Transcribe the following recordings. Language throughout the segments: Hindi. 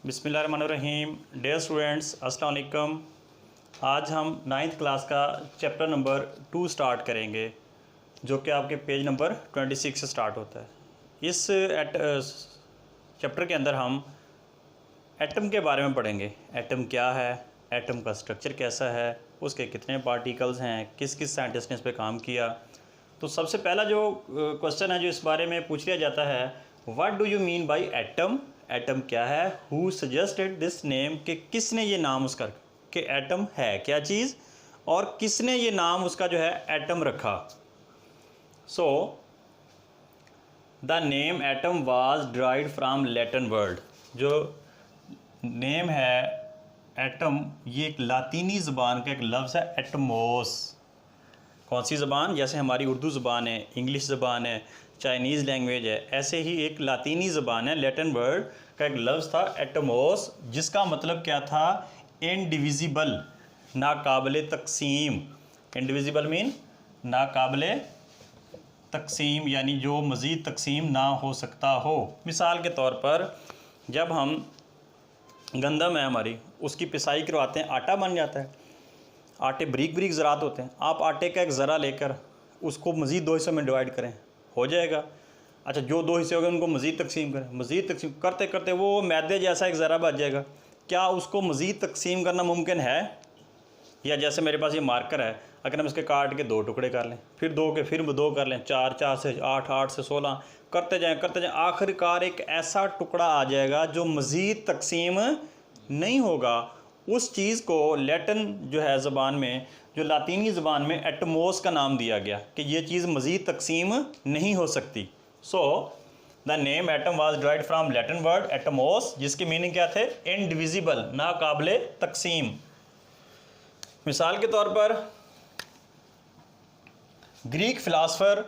बिस्मिल्लाहिर्रहमानिर्रहीम। डियर स्टूडेंट्स, अस्सलाम वालेकुम। आज हम 9th क्लास का चैप्टर नंबर 2 स्टार्ट करेंगे, जो कि आपके पेज नंबर 26 से स्टार्ट होता है। इस चैप्टर के अंदर हम एटम के बारे में पढ़ेंगे। एटम क्या है, एटम का स्ट्रक्चर कैसा है, उसके कितने पार्टिकल्स हैं, किस किस साइंटिस्ट ने इस पर काम किया। तो सबसे पहला जो क्वेश्चन है जो इस बारे में पूछ लिया जाता है, what do you mean by atom. Atom क्या है, हु सजेस्टेड दिस नेम, कि किसने ये नाम उसका, कि एटम है क्या चीज़ और किसने ये नाम उसका जो है एटम रखा। So the name atom was derived from Latin word. जो नेम है एटम, ये एक लातीनी ज़बान का एक लफ्ज़ है, एटमोस। कौन सी ज़बान, जैसे हमारी उर्दू ज़बान है, इंग्लिश ज़बान है, चाइनीज़ लैंग्वेज है, ऐसे ही एक लातीनी ज़बान है, लैटिन वर्ड का एक लफ्ज़ था एटमोस, जिसका मतलब क्या था, इनडिविजिबल, नाकाबिले तकसीम। इनडिविजिबल मीन नाकाबिले तकसीम, यानी जो मज़ीद तकसीम ना हो सकता हो। मिसाल के तौर पर जब हम गंदम है हमारी, उसकी पिसाई करवाते हैं, आटा बन जाता है। आटे बारीक बारीक ज़रात होते हैं, आप आटे का एक ज़रा लेकर उसको मज़ीद 2 हिस्सों में डिवाइड करें, हो जाएगा। अच्छा, जो 2 हिस्से हो गए उनको मज़ीद तकसीम करें, मज़ीद तकसीम करते करते वो मैदे जैसा एक ज़रा बच जाएगा। क्या उसको मज़ीद तकसीम करना मुमकिन है? या जैसे मेरे पास ये मार्कर है, अगर हम इसके काट के 2 टुकड़े कर लें, फिर 2 के फिर 2 कर लें, 4, 4 से 8, 8 से 16 करते जाएँ, आखिरकार एक ऐसा टुकड़ा आ जाएगा जो मज़ीद तकसीम नहीं होगा। उस चीज़ को लैटिन जो है ज़बान में, जो लातीनी ज़बान में एटमोस का नाम दिया गया कि ये चीज़ मज़ीद तकसीम नहीं हो सकती। So the name atom was derived from Latin word Atmos, जिसकी मीनिंग क्या थे, इनडिविजिबल, नाकाबिले तकसीम। मिसाल के तौर पर ग्रीक फ़िलासफ़र,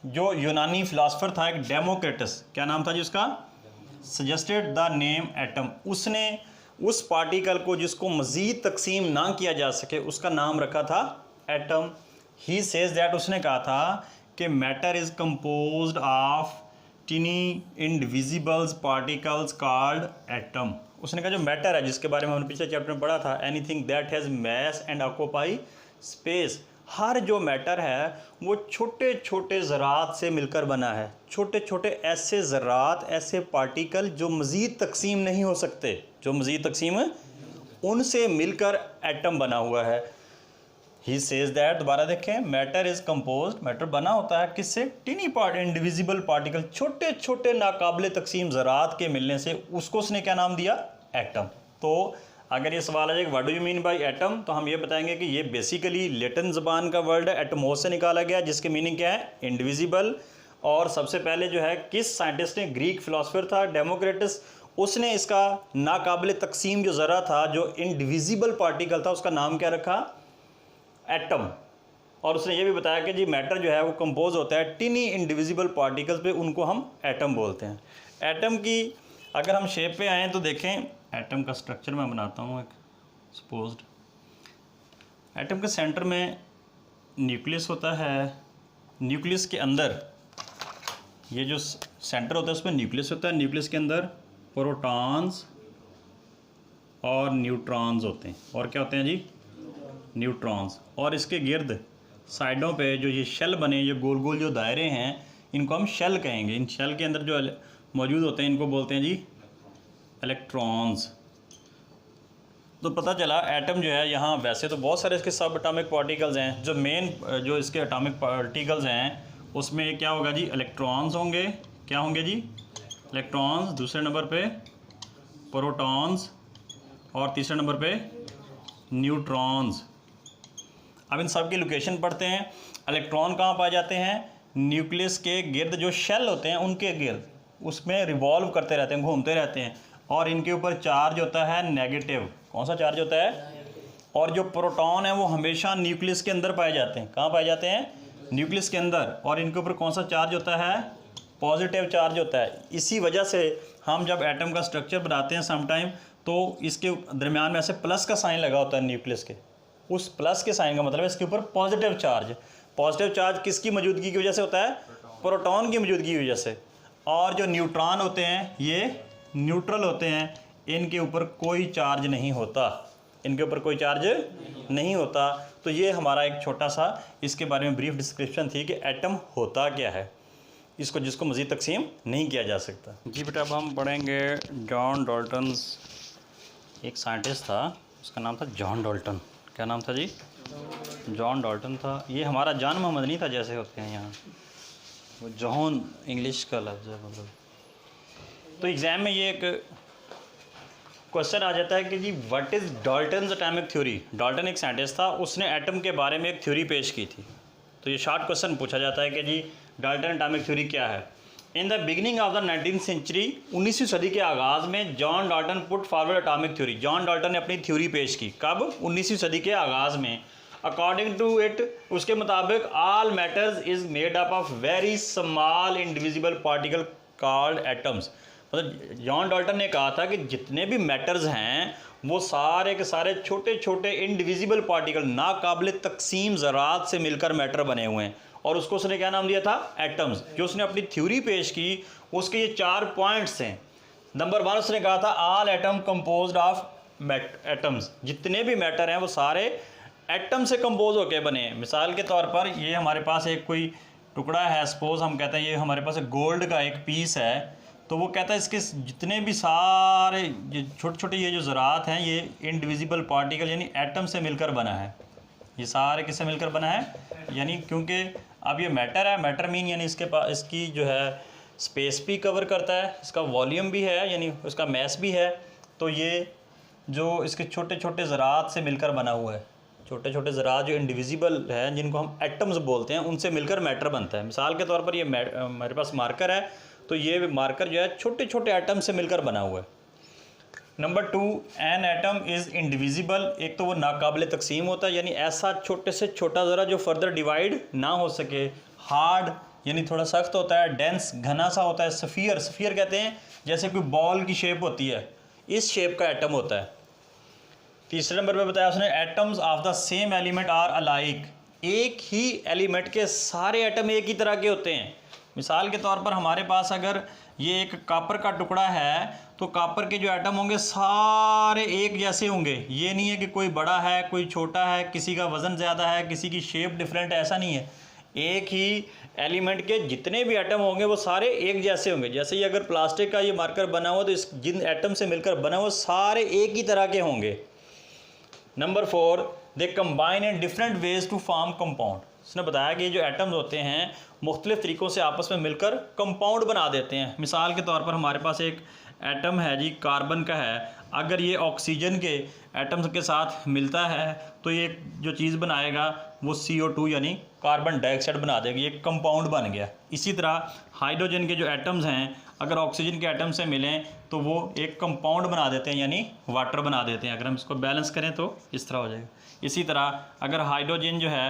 जो यूनानी फ़िलासफ़र था एक डेमोक्रिटस, क्या नाम था जी उसका, सजेस्टेड द नेम एटम। उसने उस पार्टिकल को जिसको मज़ीद तकसीम ना किया जा सके उसका नाम रखा था एटम। ही सेज दैट, उसने कहा था कि matter is composed of tiny indivisibles particles called atom. उसने कहा जो मैटर है, जिसके बारे में हमने पिछले चैप्टर में पढ़ा था, anything that has mass and occupy space. हर जो मैटर है वो छोटे छोटे ज़रात से मिलकर बना है, छोटे छोटे ऐसे ज़रात, ऐसे पार्टिकल जो मज़ीद तकसीम नहीं हो सकते, जो मज़ीद तकसीम उनसे मिलकर एटम बना हुआ है। ही सेज दैट, दोबारा देखें, मैटर इज़ कंपोज्ड, मैटर बना होता है किससे, टिनी पार्ट इनडिविजिबल पार्टिकल, छोटे छोटे नाकाबिले तकसीम ज़रात के मिलने से, उसको उसने क्या नाम दिया, एटम। तो अगर ये सवाल आ जाए what do you mean by atom, तो हम ये बताएंगे कि ये बेसिकली लैटिन ज़बान का वर्ड है, एटमोस से निकाला गया, जिसके मीनिंग क्या है, इनडिविजिबल। और सबसे पहले जो है किस साइंटिस्ट ने, ग्रीक फ़िलासफ़र था डेमोक्रिटस, उसने इसका नाकाबिले तकसीम जो ज़रा था, जो इनडिविजिबल पार्टिकल था, उसका नाम क्या रखा, एटम। और उसने ये भी बताया कि जी मैटर जो है वो कंपोज होता है टिनी इनडिविजिबल पार्टिकल्स पे, उनको हम एटम बोलते हैं। एटम की अगर हम शेप पे आएँ तो देखें, एटम का स्ट्रक्चर मैं बनाता हूँ एक सपोज्ड। एटम के सेंटर में न्यूक्लियस होता है, न्यूक्लियस के अंदर ये जो सेंटर होता है उसमें न्यूक्लियस होता है, न्यूक्लियस के अंदर प्रोटॉन्स और न्यूट्रॉन्स होते हैं। और क्या होते हैं जी, न्यूट्रॉन्स। और इसके गिर्द साइडों पे जो ये शेल बने, जो गोल गोल जो दायरे हैं, इनको हम शेल कहेंगे। इन शेल के अंदर जो मौजूद होते हैं इनको बोलते हैं जी इलेक्ट्रॉन्स। तो पता चला एटम जो है, यहाँ वैसे तो बहुत सारे इसके सब एटॉमिक पार्टिकल्स हैं, जो मेन जो इसके एटॉमिक पार्टिकल्स हैं उसमें क्या होगा जी, इलेक्ट्रॉन्स होंगे। क्या होंगे जी, इलेक्ट्रॉन्स, दूसरे नंबर पे प्रोटॉन्स और तीसरे नंबर पे न्यूट्रॉन्स। अब इन सब की लोकेशन पढ़ते हैं। इलेक्ट्रॉन कहाँ पाए जाते हैं, न्यूक्लियस के गिर्द जो शेल होते हैं उनके गिर्द, उसमें रिवॉल्व करते रहते हैं, घूमते रहते हैं। और इनके ऊपर चार्ज होता है नेगेटिव। कौन सा चार्ज होता है, और जो प्रोटॉन है वो हमेशा न्यूक्लियस के अंदर पाए जाते हैं। कहाँ पाए जाते हैं, न्यूक्लियस के अंदर। और इनके ऊपर कौन सा चार्ज होता है, पॉजिटिव चार्ज होता है। इसी वजह से हम जब एटम का स्ट्रक्चर बनाते हैं समटाइम, तो इसके दरमियान में ऐसे प्लस का साइन लगा होता है न्यूक्लियस के, उस प्लस के साइन का मतलब है इसके ऊपर पॉजिटिव चार्ज। पॉजिटिव चार्ज किसकी मौजूदगी की वजह से होता है, प्रोटॉन की मौजूदगी की वजह से। और जो न्यूट्रॉन होते हैं ये न्यूट्रल होते हैं, इनके ऊपर कोई चार्ज नहीं होता, इनके ऊपर कोई चार्ज नहीं होता। तो ये हमारा एक छोटा सा इसके बारे में ब्रीफ डिस्क्रिप्शन थी कि एटम होता क्या है, इसको जिसको मज़ीद तकसीम नहीं किया जा सकता। जी बेटा, अब हम पढ़ेंगे जॉन डाल्टन। एक साइंटिस्ट था, उसका नाम था जॉन डाल्टन। क्या नाम था जी? जॉन डाल्टन था। ये हमारा जॉन मोहम्मद नहीं था जैसे होते हैं यहाँ, वो जॉन इंग्लिश का लफ्ज़ है मतलब। तो एग्ज़ाम में ये एक क्वेश्चन आ जाता है कि जी what is Dalton's atomic theory. Dalton एक साइंटिस्ट था, उसने एटम के बारे में एक थ्योरी पेश की थी। तो ये शॉर्ट क्वेश्चन पूछा जाता है कि जी डाल्टन एटॉमिक थ्योरी क्या है। In the beginning of the 19th century, 19वीं सदी के आगाज़ में John Dalton put forward atomic theory. John Dalton ने अपनी थ्योरी पेश की। कब? 19वीं सदी के आगाज़ में। अकॉर्डिंग टू इट, उसके मुताबिक all matters is made up of very small indivisible particle called atoms. मतलब जॉन डाल्टन ने कहा था कि जितने भी मैटर्स हैं वो सारे के सारे छोटे छोटे इंडिविजिबल पार्टिकल, नाकाबिल तकसीम ज़रात से मिलकर मैटर बने हुए हैं, और उसको उसने क्या नाम दिया था? एटम्स। जो उसने अपनी थ्योरी पेश की उसके ये 4 पॉइंट्स हैं। नंबर 1 उसने कहा था all atom composed of atoms. जितने भी मैटर हैं वो सारे एटम से कंपोज होकर बने हैं। मिसाल के तौर पर ये हमारे पास एक कोई टुकड़ा है, सपोज हम कहते हैं ये हमारे पास गोल्ड का एक पीस है, तो वो कहता है इसके जितने भी सारे छोटे छोटे ये जो ज़रात हैं ये इंडिविजिबल पार्टिकल यानी एटम से मिलकर बना है। ये सारे किससे मिलकर बना है? यानी क्योंकि अब ये मैटर है, मैटर मीन यानी इसके पास इसकी जो है स्पेस भी कवर करता है, इसका वॉल्यूम भी है यानी उसका मैस भी है। तो ये जो इसके छोटे छोटे ज़रात से मिलकर बना हुआ है, छोटे छोटे ज़रात जो इंडिविजिबल हैं जिनको हम एटम्स बोलते हैं, उनसे मिलकर मैटर बनता है। मिसाल के तौर पर ये हमारे पास मार्कर है, तो ये मार्कर जो है छोटे छोटे एटम से मिलकर बना हुआ है। Number 2, an atom is indivisible. एक तो वो नाकाबिल तकसीम होता है, यानी ऐसा छोटे से छोटा ज़रा जो फर्दर डिवाइड ना हो सके। हार्ड यानी थोड़ा सख्त होता है। डेंस घना सा होता है। सफ़ियर, सफ़ियर कहते हैं जैसे कोई बॉल की शेप होती है, इस शेप का एटम होता है। तीसरे नंबर पे बताया उसने atoms of the same element are alike. एक ही एलिमेंट के सारे एटम एक ही तरह के होते हैं। मिसाल के तौर पर हमारे पास अगर ये एक कॉपर का टुकड़ा है तो कॉपर के जो एटम होंगे सारे एक जैसे होंगे। ये नहीं है कि कोई बड़ा है कोई छोटा है, किसी का वज़न ज़्यादा है किसी की शेप डिफरेंट, ऐसा नहीं है। एक ही एलिमेंट के जितने भी एटम होंगे वो सारे एक जैसे होंगे। जैसे ही अगर प्लास्टिक का ये मार्कर बना हुआ तो इस जिन एटम से मिलकर बना हुआ सारे एक ही तरह के होंगे। Number 4, they combine in different ways to form compound. उसने बताया कि जो एटम्स होते हैं मुख्तलिफ़ तरीक़ों से आपस में मिलकर कंपाउंड बना देते हैं। मिसाल के तौर पर हमारे पास एक एटम है जी कार्बन का है, अगर ये ऑक्सीजन के एटम्स के साथ मिलता है तो ये जो चीज़ बनाएगा वो CO2 यानी कार्बन डाइऑक्साइड बना देगा, ये कंपाउंड बन गया। इसी तरह हाइड्रोजन के जो एटम्स हैं अगर ऑक्सीजन के एटम से मिलें तो वो एक कंपाउंड बना देते हैं यानी वाटर बना देते हैं। अगर हम इसको बैलेंस करें तो इस तरह हो जाएगा। इसी तरह अगर हाइड्रोजन जो है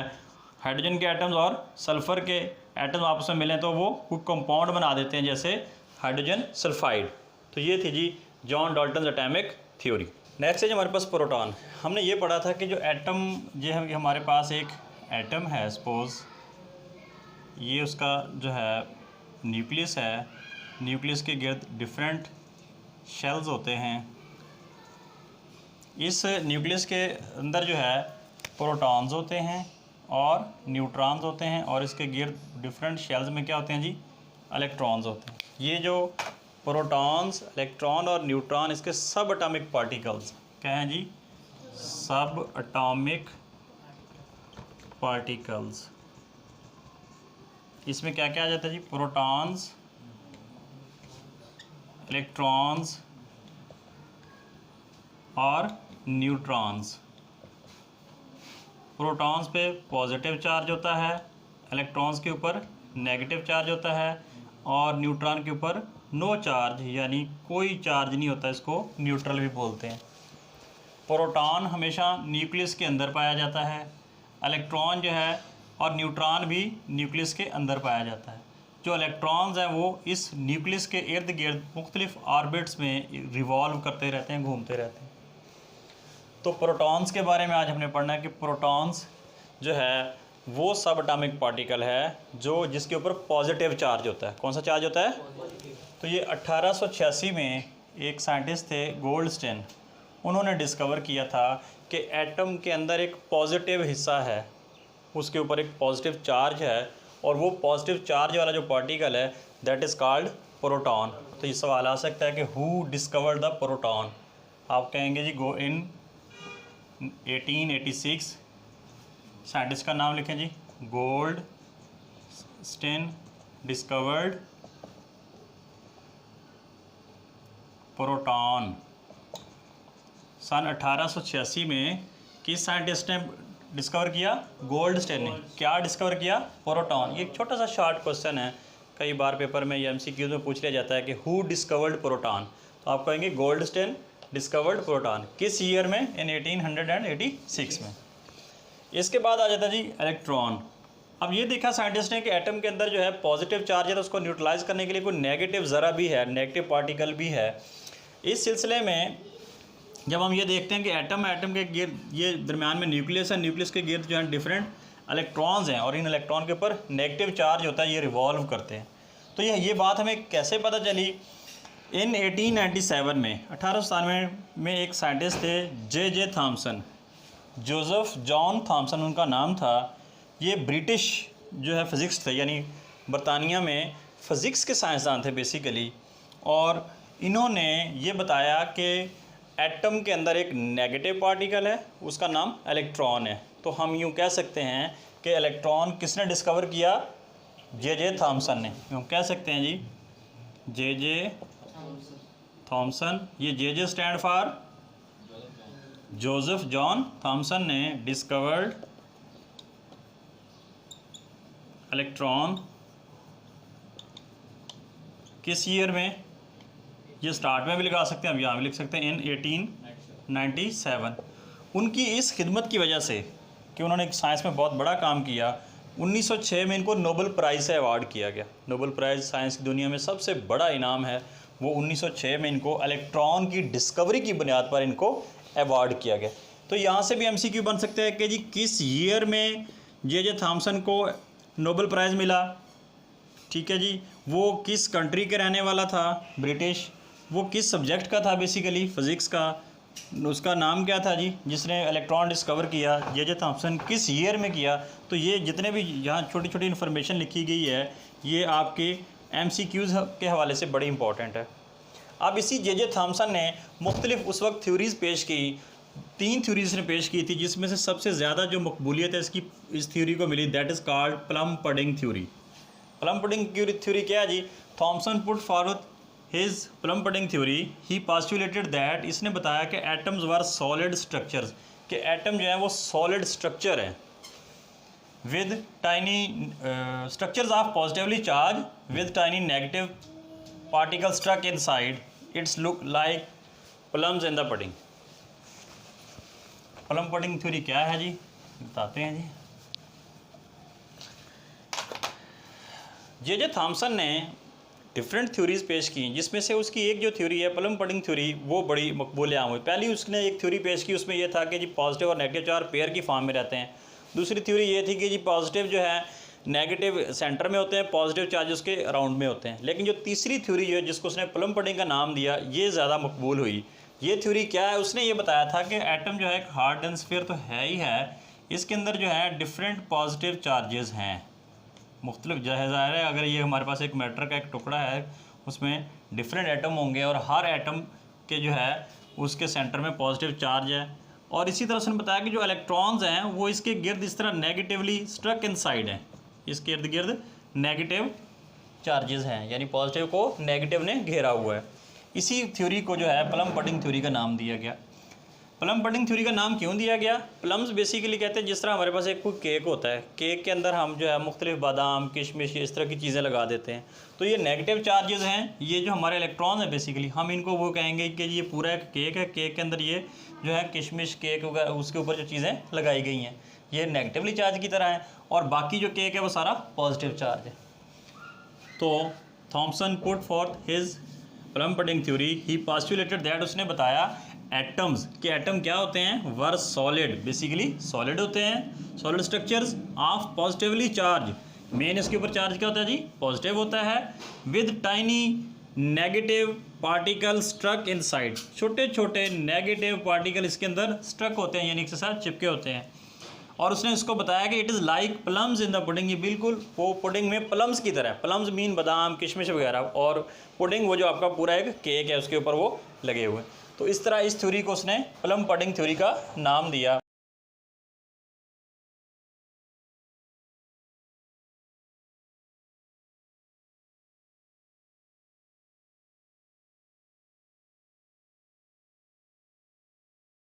हाइड्रोजन के एटम्स और सल्फ़र के एटम्स आपस में मिलें तो वो कोई कंपाउंड बना देते हैं जैसे हाइड्रोजन सल्फाइड। तो ये थी जी John Dalton atomic theory. Next है जो हमारे पास प्रोटॉन। हमने ये पढ़ा था कि जो एटम जो है हमारे पास एक एटम है, सपोज़ ये उसका जो है न्यूक्लियस है, न्यूक्लियस के गिर्द डिफरेंट शेल्स होते हैं। इस न्यूक्लियस के अंदर जो है प्रोटॉन्स होते हैं और न्यूट्रॉन्स होते हैं, और इसके गिर्द डिफरेंट शेल्स में क्या होते हैं जी? इलेक्ट्रॉन्स होते हैं। ये जो प्रोटॉन्स, इलेक्ट्रॉन और न्यूट्रॉन इसके सब एटॉमिक पार्टिकल्स क्या हैं जी? सब एटॉमिक पार्टिकल्स। इसमें क्या क्या आ जाता है जी? प्रोटॉन्स, इलेक्ट्रॉन्स और न्यूट्रॉन्स। प्रोटॉन्स पे पॉजिटिव चार्ज होता है, इलेक्ट्रॉन्स के ऊपर नेगेटिव चार्ज होता है और न्यूट्रॉन के ऊपर नो चार्ज यानी कोई चार्ज नहीं होता, इसको न्यूट्रल भी बोलते हैं। प्रोटॉन हमेशा न्यूक्लियस के अंदर पाया जाता है, इलेक्ट्रॉन जो है और न्यूट्रॉन भी न्यूक्लियस के अंदर पाया जाता है। जो इलेक्ट्रॉन्स हैं वो इस न्यूक्लियस के इर्द गिर्द मुख्तलिफ ऑर्बिट्स में रिवॉल्व करते रहते हैं, घूमते रहते हैं। तो प्रोटॉन्स के बारे में आज हमने पढ़ना है कि प्रोटॉन्स जो है वो सब एटॉमिक पार्टिकल है जो जिसके ऊपर पॉजिटिव चार्ज होता है। कौन सा चार्ज होता है? तो ये 1886 में एक साइंटिस्ट थे गोल्डस्टेन, उन्होंने डिस्कवर किया था कि एटम के अंदर एक पॉजिटिव हिस्सा है, उसके ऊपर एक पॉजिटिव चार्ज है, और वो पॉजिटिव चार्ज वाला जो पार्टिकल है दैट इज़ कॉल्ड प्रोटॉन। तो ये सवाल आ सकता है कि हु डिस्कवर्ड द प्रोटॉन। आप कहेंगे जी गो इन 1886, साइंटिस्ट का नाम लिखें जी, गोल्डस्टेन डिस्कवर्ड प्रोटॉन। सन 1886 में किस साइंटिस्ट ने डिस्कवर किया? गोल्डस्टेन ने। क्या डिस्कवर किया? प्रोटॉन। ये एक छोटा सा शॉर्ट क्वेश्चन है, कई बार पेपर में या MCQ में पूछ लिया जाता है कि हु डिस्कवर्ड प्रोटॉन। तो आप कहेंगे गोल्डस्टेन डिस्कवर्ड प्रोटॉन। किस ईयर में? इन 1886 में। इसके बाद आ जाता है जी इलेक्ट्रॉन। अब ये देखा साइंटिस्ट ने कि एटम के अंदर जो है पॉजिटिव चार्ज है, तो उसको न्यूट्रलाइज करने के लिए कोई नेगेटिव ज़रा भी है, नेगेटिव पार्टिकल भी है। इस सिलसिले में जब हम ये देखते हैं कि एटम के गिर्द, ये दरमियान में न्यूक्लियस है, न्यूक्लियस के गिर्द जो है डिफरेंट इलेक्ट्रॉन्स हैं, और इन इलेक्ट्रॉन के ऊपर नेगेटिव चार्ज होता है, ये रिवॉल्व करते हैं। तो ये बात हमें कैसे पता चली? इन 1897 में 1897 में एक साइंटिस्ट थे J Thomson, Joseph John Thomson उनका नाम था। ये ब्रिटिश जो है फिज़िक्स थे, यानी बरतानिया में फ़िज़िक्स के साइंसदान थे बेसिकली। और इन्होंने ये बताया कि एटम के अंदर एक नेगेटिव पार्टिकल है, उसका नाम इलेक्ट्रॉन है। तो हम यूँ कह सकते हैं कि इलेक्ट्रॉन किसने डिस्कवर किया? जे थॉमसन ने। हम कह सकते हैं जी जे थॉमसन। ये J stand for Joseph John Thomson ने डिस्कवर्ड इलेक्ट्रॉन। किस ईयर में? ये स्टार्ट में भी लिखा सकते हैं, अब यहाँ भी लिख सकते हैं, इन 1897। उनकी इस खिदमत की वजह से कि उन्होंने साइंस में बहुत बड़ा काम किया, 1906 में इनको नोबेल प्राइज़ से अवार्ड किया गया। नोबेल प्राइज़ साइंस की दुनिया में सबसे बड़ा इनाम है, वो 1906 में इनको इलेक्ट्रॉन की डिस्कवरी की बुनियाद पर इनको अवार्ड किया गया। तो यहाँ से भी MCQ बन सकते हैं कि जी किस ईयर में जे थॉमसन को नोबेल प्राइज़ मिला, ठीक है जी, वो किस कंट्री के रहने वाला था, ब्रिटिश, वो किस सब्जेक्ट का था, बेसिकली फ़िज़िक्स का, उसका नाम क्या था जी जिसने इलेक्ट्रॉन डिस्कवर किया, जे थॉमसन, किस ईयर में किया। तो ये जितने भी यहाँ छोटी छोटी इन्फॉर्मेशन लिखी गई है, ये आपके MCQs के हवाले से बड़ी इंपॉर्टेंट है। अब इसी जे थॉमसन ने मुख्तलिफ उस वक्त थ्योरीज़ पेश की, 3 थ्योरीज़ ने पेश की थी, जिसमें से सबसे ज़्यादा जो मकबूलियत है इस थ्योरी को मिली, that is called plum pudding theory. Plum pudding theory क्या है जी? Thomson put forward his plum pudding theory. He postulated that, इसने बताया कि एटम्स वर सॉलिड स्ट्रक्चर्स, कि एटम जो है वो सॉलिड स्ट्रक्चर है, with tiny structures of positively charge with tiny negative particle struck inside, it's look like plums in the pudding. Plum pudding theory क्या है जी, बताते हैं जी। जे थॉमसन ने डिफरेंट थ्योरीज़ पेश की, जिसमें से उसकी एक जो थ्योरी है प्लम पडिंग थ्योरी, वो बड़ी मकबूल आम हुई। पहली उसने एक थ्योरी पेश की, उसमें यह था कि जी पॉजिटिव और नेगेटिव चार्ज पेयर की फॉर्म में रहते हैं। दूसरी थ्योरी ये थी कि जी पॉजिटिव जो है नेगेटिव सेंटर में होते हैं, पॉजिटिव चार्ज उसके अराउंड में होते हैं। लेकिन जो तीसरी थ्योरी जो है, जिसको उसने प्लम पडिंग का नाम दिया, ये ज़्यादा मकबूल हुई। ये थ्योरी क्या है? उसने ये बताया था कि एटम जो है एक हार्ड डेंस स्फीयर तो है ही है, इसके अंदर जो है डिफरेंट पॉजिटिव चार्जेस हैं, मुख्तलिफ ज़ाहिर है। अगर ये हमारे पास एक मैटर का एक टुकड़ा है, उसमें डिफरेंट एटम होंगे, और हर एटम के जो है उसके सेंटर में पॉजिटिव चार्ज है। और इसी तरह उसने बताया कि जो इलेक्ट्रॉन्स हैं वो इसके गिर्द इस तरह नेगेटिवली स्ट्रक इनसाइड हैं, इसके इर्द गिर्द नेगेटिव चार्जेस हैं, यानी पॉजिटिव को नेगेटिव ने घेरा हुआ है। इसी थ्योरी को जो है प्लम पडिंग थ्योरी का नाम दिया गया। प्लम पडिंग थ्योरी का नाम क्यों दिया गया? प्लम्स बेसिकली कहते हैं जिस तरह हमारे पास एक कोई केक होता है, केक के अंदर हम जो है मुख्तलिफ बादाम, किशमिश, इस तरह की चीज़ें लगा देते हैं। तो ये नेगेटिव चार्जेस हैं, ये जो हमारे इलेक्ट्रॉन हैं बेसिकली, हम इनको वो कहेंगे कि ये पूरा एक केक है, केक के अंदर ये जो है किशमिश, केक वगैरह, उसके ऊपर जो चीज़ें लगाई गई हैं ये नेगेटिवली चार्ज की तरह है, और बाकी जो केक है वो सारा पॉजिटिव चार्ज है। तो Thomson put forth his plum pudding theory. He postulated that, उसने बताया एटम्स के एटम क्या होते हैं, वर सॉलिड, बेसिकली सॉलिड होते हैं, solid structures of positively charge. Main इसके ऊपर चार्ज क्या होता है जी? पॉजिटिव होता है, with tiny negative particle struck inside, छोटे छोटे नेगेटिव पार्टिकल इसके अंदर स्ट्रक होते हैं यानी इसके साथ चिपके होते हैं। और उसने इसको बताया कि it is like plums in the pudding, ये बिल्कुल वो पुडिंग में प्लम्स की तरह, प्लम्स मीन बादाम किशमिश वगैरह, और पुडिंग वो जो आपका पूरा एक केक है उसके ऊपर वो लगे हुए। तो इस तरह इस थ्योरी को उसने प्लम पुडिंग थ्योरी का नाम दिया।